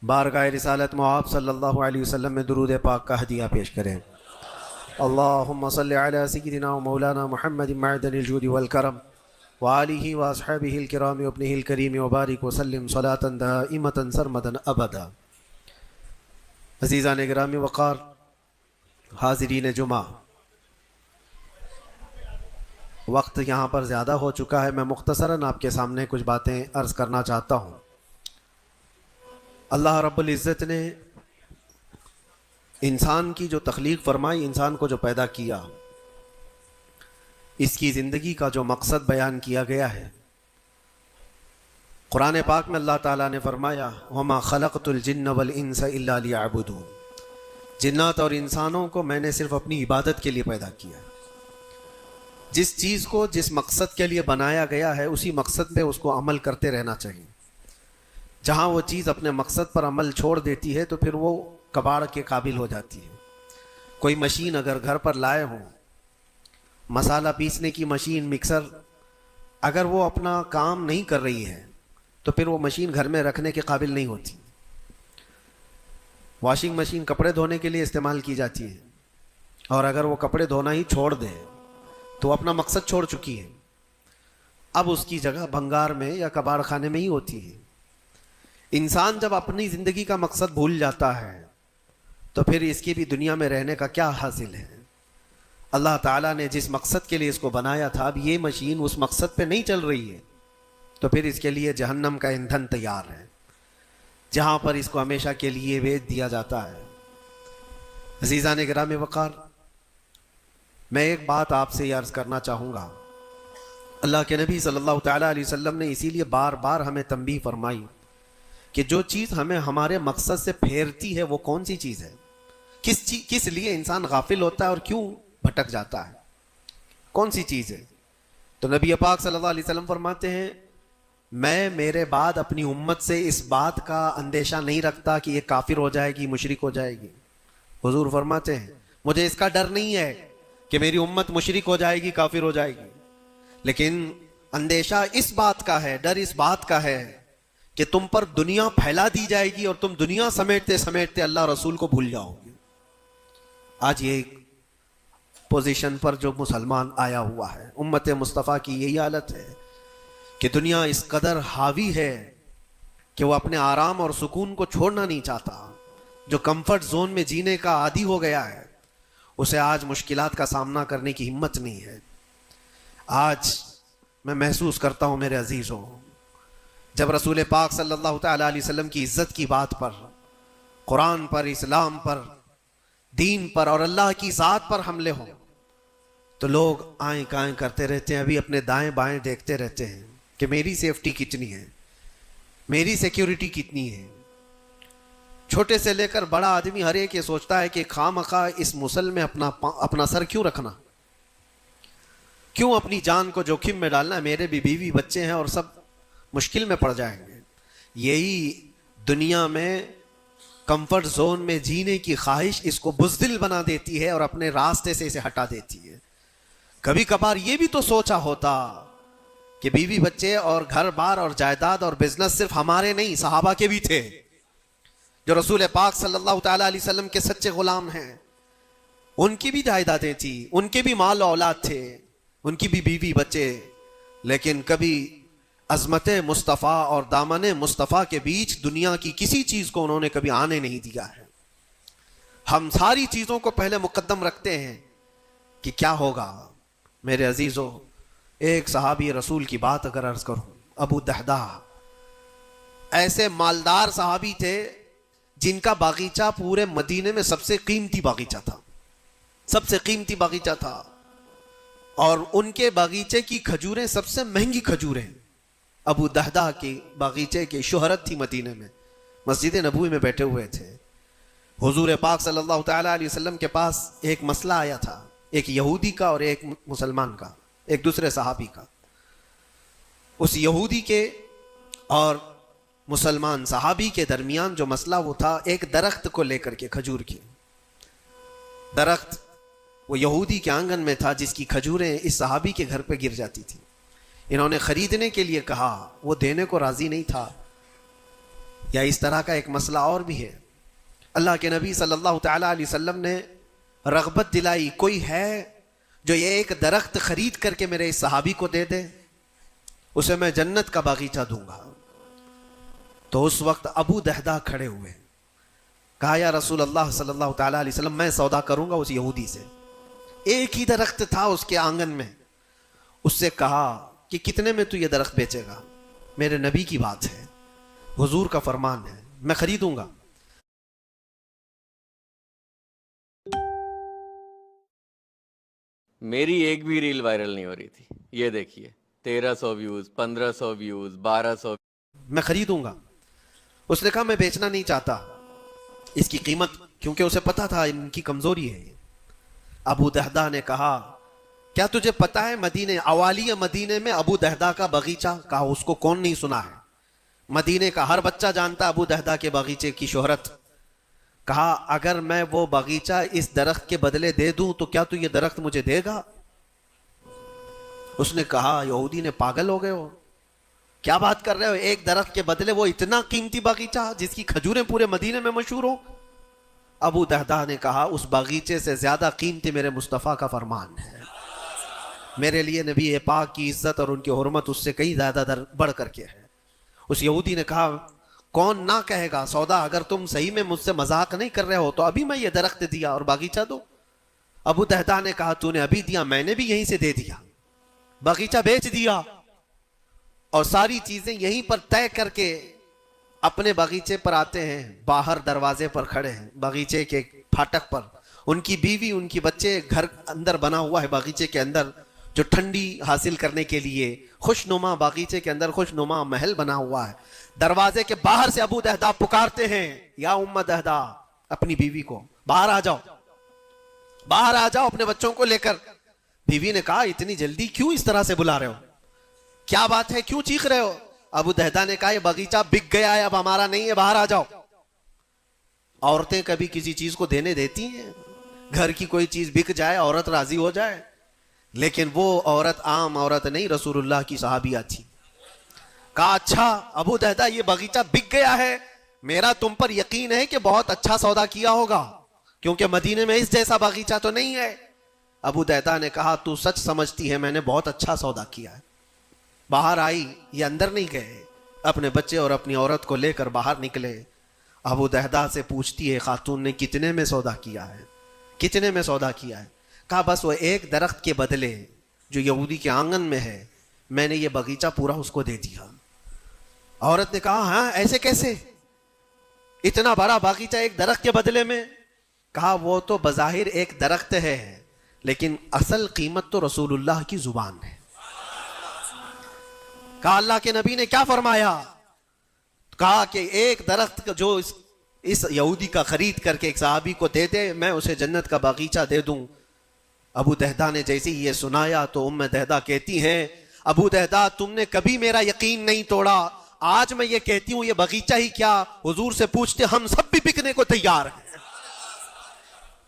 بارگاہ رسالت مآب صلی اللہ علیہ وسلم میں درود پاک کا ہدیہ پیش کریں۔ اللہم صلی علی سیدنا و مولانا محمد معدن الجود والکرم وآلہ واصحابہ الکرام وابنہ الکریم وبارک وسلم صلاة دائمة سرمدا ابدا۔ عزیزان گرامی وقار، حاضرین جمعہ، وقت یہاں پر زیادہ ہو چکا ہے، میں مختصراً آپ کے سامنے کچھ باتیں عرض کرنا چاہتا ہوں۔ اللہ رب العزت نے انسان کی جو تخلیق فرمائی، انسان کو جو پیدا کیا، اس کی زندگی کا جو مقصد بیان کیا گیا ہے، قرآن پاک میں اللہ تعالیٰ نے فرمایا وَمَا خَلَقْتُ الْجِنَّ وَالْإِنسَ إِلَّا لِيَعْبُدُونَ، جنات اور انسانوں کو میں نے صرف اپنی عبادت کے لیے پیدا کیا ہے۔ جس چیز کو جس مقصد کے لیے بنایا گیا ہے، اسی مقصد پہ اس کو عمل کرتے رہنا چاہیے۔ جہاں وہ چیز اپنے مقصد پر عمل چھوڑ دیتی ہے تو پھر وہ کباڑ کے قابل ہو جاتی ہے۔ کوئی مشین اگر گھر پر لائے ہوں، مسالہ پیسنے کی مشین، مکسر، اگر وہ اپنا کام نہیں کر رہی ہے تو پھر وہ مشین گھر میں رکھنے کے قابل نہیں ہوتی۔ واشنگ مشین کپڑے دھونے کے لیے استعمال کی جاتی ہے، اور اگر وہ کپڑے دھونا ہی چھوڑ دے تو اپنا مقصد چھوڑ چکی ہے، اب اس کی جگہ بھنگار میں یا کباڑ خانے میں ہی ہوتی ہے۔ انسان جب اپنی زندگی کا مقصد بھول جاتا ہے تو پھر اس کی بھی دنیا میں رہنے کا کیا حاصل ہے؟ اللہ تعالیٰ نے جس مقصد کے لیے اس کو بنایا تھا، اب یہ مشین اس مقصد پہ نہیں چل رہی ہے تو پھر اس کے لیے جہنم کا ایندھن تیار ہے، جہاں پر اس کو ہمیشہ کے لیے بیچ دیا جاتا ہے۔ عزیزان گرامی وقار، میں ایک بات آپ سے یہ عرض کرنا چاہوں گا۔ اللہ کے نبی صلی اللہ تعالیٰ علیہ وسلم نے اسی لیے بار بار ہمیں تنبیہ فرمائی کہ جو چیز ہمیں ہمارے مقصد سے پھیرتی ہے وہ کون سی چیز ہے، کس لیے انسان غافل ہوتا ہے اور کیوں بھٹک جاتا ہے، کون سی چیز ہے؟ تو نبی پاک صلی اللہ علیہ وسلم فرماتے ہیں، میں میرے بعد اپنی امت سے اس بات کا اندیشہ نہیں رکھتا کہ یہ کافر ہو جائے گی، مشرک ہو جائے گی۔ حضور فرماتے ہیں مجھے اس کا ڈر نہیں ہے کہ میری امت مشرک ہو جائے گی، کافر ہو جائے گی، لیکن اندیشہ اس بات کا ہے، ڈر اس بات کا ہے کہ تم پر دنیا پھیلا دی جائے گی اور تم دنیا سمیٹتے سمیٹتے اللہ رسول کو بھول جاؤ گے۔ آج یہ پوزیشن پر جو مسلمان آیا ہوا ہے، امت مصطفیٰ کی یہی حالت ہے کہ دنیا اس قدر حاوی ہے کہ وہ اپنے آرام اور سکون کو چھوڑنا نہیں چاہتا۔ جو کمفرٹ زون میں جینے کا عادی ہو گیا ہے، اسے آج مشکلات کا سامنا کرنے کی ہمت نہیں ہے۔ آج میں محسوس کرتا ہوں میرے عزیزوں، جب رسول پاک صلی اللہ تعالیٰ علیہ وسلم کی عزت کی بات پر، قرآن پر، اسلام پر، دین پر اور اللہ کی ذات پر حملے ہوں تو لوگ آئیں کائیں کرتے رہتے ہیں، ابھی اپنے دائیں بائیں دیکھتے رہتے ہیں کہ میری سیفٹی کتنی ہے، میری سیکیورٹی کتنی ہے۔ چھوٹے سے لے کر بڑا آدمی ہر ایک یہ سوچتا ہے کہ خواہ مخواہ اس مسل میں اپنا سر کیوں رکھنا، کیوں اپنی جان کو جوخم میں ڈالنا ہے، میرے بھی بیوی بچے ہیں اور سب مشکل میں پڑ جائیں گے۔ یہی دنیا میں کمفرٹ زون میں جینے کی خواہش اس کو بزدل بنا دیتی ہے اور اپنے راستے سے اسے ہٹا دیتی ہے۔ کبھی کبھار یہ بھی تو سوچا ہوتا کہ بیوی بچے اور گھر بار اور جائیداد اور بزنس صرف ہمارے نہیں، صحابہ کے بھی تھے، جو رسول پاک صلی اللہ تعالیٰ علیہ وسلم کے سچے غلام ہیں، ان کی بھی جائیدادیں تھیں، ان کے بھی مال و اولاد تھے، ان کی بھی بیوی بچے، لیکن کبھی عظمت مصطفیٰ اور دامن مصطفیٰ کے بیچ دنیا کی کسی چیز کو انہوں نے کبھی آنے نہیں دیا ہے۔ ہم ساری چیزوں کو پہلے مقدم رکھتے ہیں کہ کیا ہوگا۔ میرے عزیزوں، ایک صحابی رسول کی بات اگر عرض کروں، ابو دہدہ، ایسے مالدار صحابی تھے جن کا باغیچہ پورے مدینے میں سب سے قیمتی باغیچہ تھا، سب سے قیمتی باغیچہ تھا، اور ان کے باغیچے کی کھجوریں سب سے مہنگی کھجوریں۔ ابو دہدہ کی باغیچے کی شہرت تھی مدینے میں، مسجد نبوی میں بیٹھے ہوئے تھے۔ حضور پاک صلی اللہ تعالیٰ علیہ وسلم کے پاس ایک مسئلہ آیا تھا، ایک یہودی کا اور ایک مسلمان کا، ایک دوسرے صحابی کا۔ اس یہودی کے اور مسلمان صحابی کے درمیان جو مسئلہ وہ تھا ایک درخت کو لے کر کے، کھجور کی درخت وہ یہودی کے آنگن میں تھا جس کی کھجوریں اس صحابی کے گھر پہ گر جاتی تھی۔ انہوں نے خریدنے کے لیے کہا، وہ دینے کو راضی نہیں تھا۔ یا اس طرح کا ایک مسئلہ اور بھی ہے، اللہ کے نبی صلی اللہ تعالیٰ علیہ وسلم نے رغبت دلائی، کوئی ہے جو یہ ایک درخت خرید کر کے میرے اس صحابی کو دے دے، اسے میں جنت کا باغیچہ دوں گا۔ تو اس وقت ابو دہدہ کھڑے ہوئے، کہا یا رسول اللہ صلی اللہ تعالیٰ علیہ وسلم، میں سودا کروں گا اس یہودی سے۔ ایک ہی درخت تھا اس کے آنگن میں، اس سے کہا کہ کتنے میں تو یہ درخت بیچے گا؟ میرے نبی کی بات ہے، حضور کا فرمان ہے، میں خریدوں گا۔ میری ایک بھی ریل وائرل نہیں ہو رہی تھی، یہ دیکھیے 1300 ویوز، 1500 ویوز، 1200۔ میں خریدوں گا۔ اس نے کہا میں بیچنا نہیں چاہتا اس کی قیمت، کیونکہ اسے پتا تھا ان کی کمزوری ہے۔ ابو دہدہ نے کہا کیا تجھے پتا ہے مدینے، اوالی مدینے میں ابو دہدہ کا باغیچہ؟ کہا اس کو کون نہیں سنا ہے، مدینے کا ہر بچہ جانتا ابو دہدہ کے باغیچے کی شہرت۔ کہا اگر میں وہ باغیچہ اس درخت کے بدلے دے دوں تو کیا تو یہ درخت مجھے دے گا؟ اس نے کہا یہودی نے پاگل ہو گئے ہو، کیا بات کر رہے ہو، ایک درخت کے بدلے وہ اتنا قیمتی باغیچہ جس کی کھجوریں پورے مدینے میں مشہور ہو؟ ابو دہدہ نے کہا اس باغیچے سے زیادہ قیمتی میرے مصطفیٰ کا فرمان ہے، میرے لیے نبی پاک کی عزت اور ان کی حرمت اس سے کئی زیادہ بڑھ کر کے ہے۔ اس یہودی نے کہا کون نہ کہے گا سودا، اگر تم صحیح میں مجھ سے مذاق نہیں کر رہے ہو تو ابھی میں یہ درخت دیا اور باغیچہ دو۔ ابو دہدہ نے کہا تو نے ابھی دیا، میں نے بھی یہیں سے دے دیا، باغیچہ بیچ دیا اور ساری چیزیں یہیں پر طے کر کے اپنے باغیچے پر آتے ہیں، باہر دروازے پر کھڑے ہیں باغیچے کے پھاٹک پر، ان کی بیوی ان کی بچے، گھر اندر بنا ہوا ہے باغیچے کے اندر جو ٹھنڈی حاصل کرنے کے لیے خوش نما، باغیچے کے اندر خوش نما محل بنا ہوا ہے۔ دروازے کے باہر سے ابو دہدہ پکارتے ہیں یا ام دہدہ، اپنی بیوی کو باہر آ جاؤ، باہر آ جاؤ اپنے بچوں کو لے کر۔ بیوی نے کہا اتنی جلدی کیوں اس طرح سے بلا رہے ہو، کیا بات ہے، کیوں چیخ رہے ہو؟ ابو دہدہ نے کہا یہ باغیچہ بک گیا ہے، اب ہمارا نہیں ہے، باہر آ جاؤ۔ عورتیں کبھی کسی چیز کو دینے دیتی ہیں، گھر کی کوئی چیز بک جائے عورت راضی ہو جائے، لیکن وہ عورت عام عورت نہیں، رسول اللہ کی صحابیہ تھی۔ کہا اچھا ابو دہدہ یہ باغیچہ بک گیا ہے، میرا تم پر یقین ہے کہ بہت اچھا سودا کیا ہوگا، کیونکہ مدینے میں اس جیسا باغیچہ تو نہیں ہے۔ ابو دہدہ نے کہا تو سچ سمجھتی ہے، میں نے بہت اچھا سودا کیا ہے۔ باہر آئی، یہ اندر نہیں گئے، اپنے بچے اور اپنی عورت کو لے کر باہر نکلے۔ ابو دہدہ سے پوچھتی ہے خاتون نے کتنے میں سودا کیا ہے، کتنے میں سودا کیا ہے؟ کہا بس وہ ایک درخت کے بدلے جو یہودی کے آنگن میں ہے، میں نے یہ باغیچہ پورا اس کو دے دیا۔ عورت نے کہا ہاں ایسے کیسے، اتنا بڑا باغیچہ ایک درخت کے بدلے میں؟ کہا وہ تو بظاہر ایک درخت ہے لیکن اصل قیمت تو رسول اللہ کی زبان ہے۔ کہا اللہ کے نبی نے کیا فرمایا؟ کہا کہ ایک درخت جو اس یہودی کا خرید کر کے ایک صحابی کو دے دے، میں اسے جنت کا باغیچہ دے دوں۔ ابو دہدہ نے جیسے ہی یہ سنایا تو ام دہدہ کہتی ہیں ابو دہدہ تم نے کبھی میرا یقین نہیں توڑا، آج میں یہ کہتی ہوں یہ باغیچہ ہی کیا، حضور سے پوچھتے ہم سب بھی بکنے کو تیار ہیں۔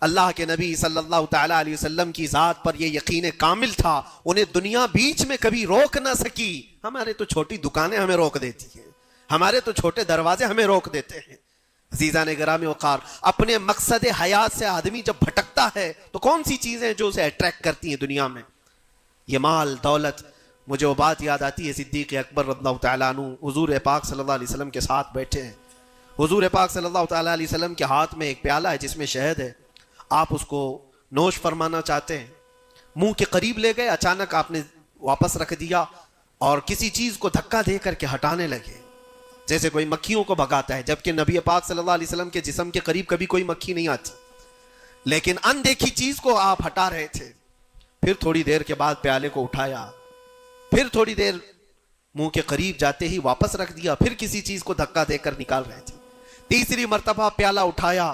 اللہ کے نبی صلی اللہ تعالیٰ علیہ وسلم کی ذات پر یہ یقین کامل تھا، انہیں دنیا بیچ میں کبھی روک نہ سکی۔ ہمارے تو چھوٹی دکانیں ہمیں روک دیتی ہیں، ہمارے تو چھوٹے دروازے ہمیں روک دیتے ہیں۔ عزیزان گرامی وقار، اپنے مقصد حیات سے آدمی جب بھٹکتا ہے تو کون سی چیزیں جو اسے اٹریکٹ کرتی ہیں دنیا میں؟ یہ مال دولت۔ مجھے وہ بات یاد آتی ہے، صدیق اکبر رضی اللہ تعالیٰ عنہ حضور پاک صلی اللہ علیہ وسلم کے ساتھ بیٹھے ہیں، حضور پاک صلی اللہ تعالیٰ علیہ وسلم کے ہاتھ میں ایک پیالہ ہے جس میں شہد ہے، آپ اس کو نوش فرمانا چاہتے ہیں، منہ کے قریب لے گئے، اچانک آپ نے واپس رکھ دیا اور کسی چیز کو دھکا دے کر کے ہٹانے لگے جیسے کوئی مکھیوں کو بھگاتا ہے، جبکہ نبی پاک صلی اللہ علیہ وسلم کے جسم کے قریب کبھی کوئی مکھی نہیں آتی، لیکن اندیکھی چیز کو آپ ہٹا رہے تھے۔ پھر تھوڑی دیر کے بعد پیالے کو اٹھایا، پھر تھوڑی دیر منہ کے قریب جاتے ہی واپس رکھ دیا، پھر کسی چیز کو دھکا دے کر نکال رہے تھے۔ تیسری مرتبہ پیالہ اٹھایا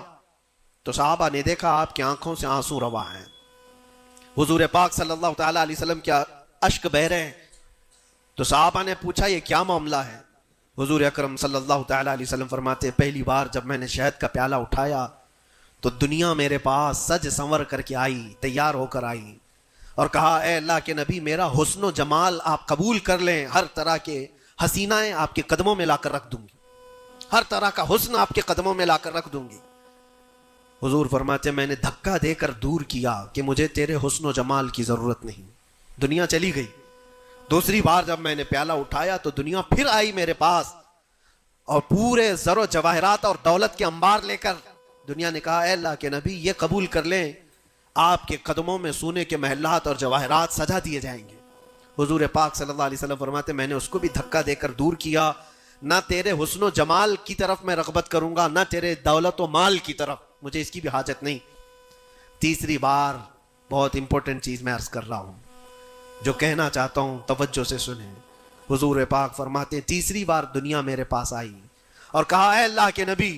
تو صحابہ نے دیکھا آپ کی آنکھوں سے آنسو روا ہیں، حضور پاک صلی اللہ تعالیٰ علیہ وسلم کے اشک بہ رہے ہیں۔ تو صحابہ نے پوچھا یہ کیا معاملہ ہے؟ حضور اکرم صلی اللہ تعالیٰ علیہ وسلم فرماتے ہیں پہلی بار جب میں نے شہد کا پیالہ اٹھایا تو دنیا میرے پاس سج سنور کر کے آئی، تیار ہو کر آئی اور کہا اے اللہ کے نبی میرا حسن و جمال آپ قبول کر لیں، ہر طرح کے حسینائیں آپ کے قدموں میں لا کر رکھ دوں گی۔ ہر طرح کا حسن آپ کے قدموں میں لا کر رکھ دوں گی. حضور فرماتے میں نے دھکا دے کر دور کیا کہ مجھے تیرے حسن و جمال کی ضرورت نہیں. دنیا چلی گئی. دوسری بار جب میں نے پیالہ اٹھایا تو دنیا پھر آئی میرے پاس اور پورے زر و جواہرات اور دولت کے انبار لے کر. دنیا نے کہا اے اللہ کے نبی یہ قبول کر لیں, آپ کے قدموں میں سونے کے محلات اور جواہرات سجا دیے جائیں گے. حضور پاک صلی اللہ علیہ وسلم فرماتے میں نے اس کو بھی دھکا دے کر دور کیا. نہ تیرے حسن و جمال کی طرف میں رغبت کروں گا, نہ تیرے دولت و مال کی طرف, مجھے اس کی بھی حاجت نہیں. تیسری بار بہت امپورٹنٹ چیز میں عرض کر رہا ہوں, جو کہنا چاہتا ہوں توجہ سے سنیں. حضور پاک فرماتے ہیں تیسری بار دنیا میرے پاس آئی اور کہا اے اللہ کے نبی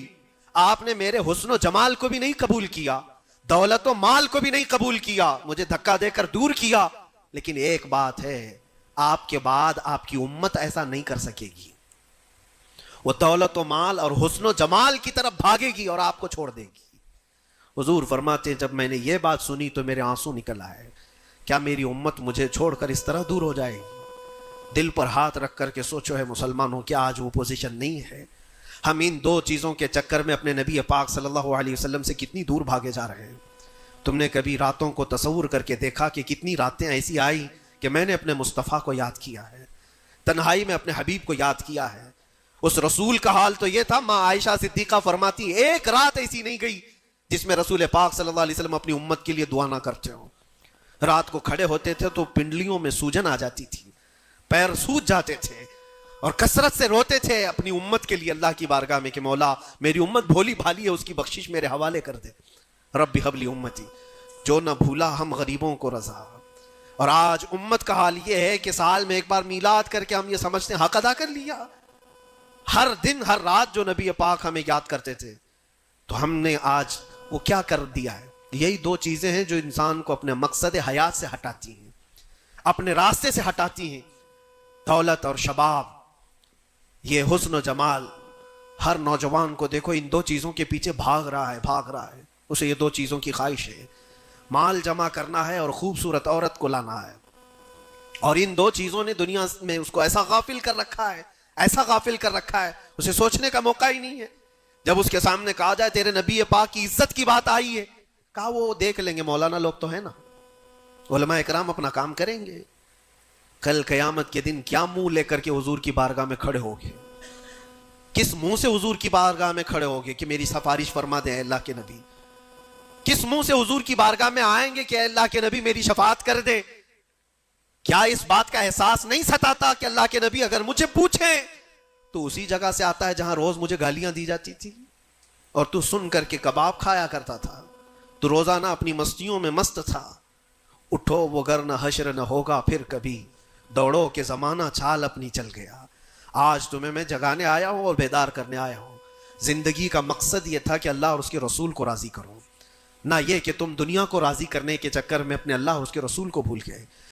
آپ نے میرے حسن و جمال کو بھی نہیں قبول کیا, دولت و مال کو بھی نہیں قبول کیا, مجھے دھکا دے کر دور کیا, لیکن ایک بات ہے آپ کے بعد آپ کی امت ایسا نہیں کر سکے گی. وہ دولت و مال اور حسن و جمال کی طرف بھاگے گی اور آپ کو چھوڑ دے گی. حضور فرماتے ہیں جب میں نے یہ بات سنی تو میرے آنسو نکل آئے. کیا میری امت مجھے چھوڑ کر اس طرح دور ہو جائے گی؟ دل پر ہاتھ رکھ کر کے سوچو ہے مسلمانوں, کیا آج وہ پوزیشن نہیں ہے؟ ہم ان دو چیزوں کے چکر میں اپنے نبی پاک صلی اللہ علیہ وسلم سے کتنی دور بھاگے جا رہے ہیں. تم نے کبھی راتوں کو تصور کر کے دیکھا کہ کتنی راتیں ایسی آئی کہ میں نے اپنے مصطفیٰ کو یاد کیا ہے, تنہائی میں اپنے حبیب کو یاد کیا ہے. اس رسول کا حال تو یہ تھا, ماں عائشہ صدیقہ فرماتی ایک رات ایسی نہیں گئی جس میں رسول پاک صلی اللہ علیہ وسلم اپنی امت کے لیے دعا نہ کرتے ہوں. رات کو کھڑے ہوتے تھے تو پنڈلیوں میں سوجن آ جاتی تھی, پیر سوج جاتے تھے اور کثرت سے روتے تھے اپنی امت کے لیے اللہ کی بارگاہ میں کہ مولا میری امت بھولی بھالی ہے, اس کی بخشش میرے حوالے کر دے. رب حب لی امتی, جو نہ بھولا ہم غریبوں کو رضا. اور آج امت کا حال یہ ہے کہ سال میں ایک بار میلاد کر کے ہم یہ سمجھتے ہیں حق ادا کر لیا. ہر دن ہر رات جو نبی پاک ہمیں یاد کرتے تھے تو ہم نے آج وہ کیا کر دیا ہے؟ یہی دو چیزیں ہیں جو انسان کو اپنے مقصد حیات سے ہٹاتی ہیں, اپنے راستے سے ہٹاتی ہیں. دولت اور شباب, یہ حسن و جمال. ہر نوجوان کو دیکھو ان دو چیزوں کے پیچھے بھاگ رہا ہے. اسے یہ دو چیزوں کی خواہش ہے, مال جمع کرنا ہے اور خوبصورت عورت کو لانا ہے. اور ان دو چیزوں نے دنیا میں اس کو ایسا غافل کر رکھا ہے, اسے سوچنے کا موقع ہی نہیں ہے. جب اس کے سامنے کہا جائے تیرے نبی پاک کی عزت کی بات آئی ہے, کہا وہ دیکھ لیں گے, مولانا لوگ تو ہے نا, علماء اکرام اپنا کام کریں گے. کل قیامت کے دن کیا منہ لے کر کے حضور کی بارگاہ میں کھڑے ہوگے؟ کس منہ سے حضور کی بارگاہ میں کھڑے ہوگے کہ میری سفارش فرما دیں اللہ کے نبی؟ کس منہ سے حضور کی بارگاہ میں آئیں گے کہ اللہ کے نبی میری شفاعت کر دے؟ کیا اس بات کا احساس نہیں ستاتا کہ اللہ کے نبی اگر مجھے پوچھیں تو اسی جگہ سے آتا ہے جہاں روز مجھے گالیاں دی جاتی تھی اور تو سن کر کے کباب کھایا کرتا تھا, تو روزانہ اپنی مستیوں میں مست تھا. اٹھو وہ گر نہ حشر نہ ہوگا پھر کبھی, دوڑو کہ زمانہ چال اپنی چل گیا. آج تمہیں میں جگانے آیا ہوں اور بیدار کرنے آیا ہوں. زندگی کا مقصد یہ تھا کہ اللہ اور اس کے رسول کو راضی کروں, نہ یہ کہ تم دنیا کو راضی کرنے کے چکر میں اپنے اللہ اور اس کے رسول کو بھول گئے.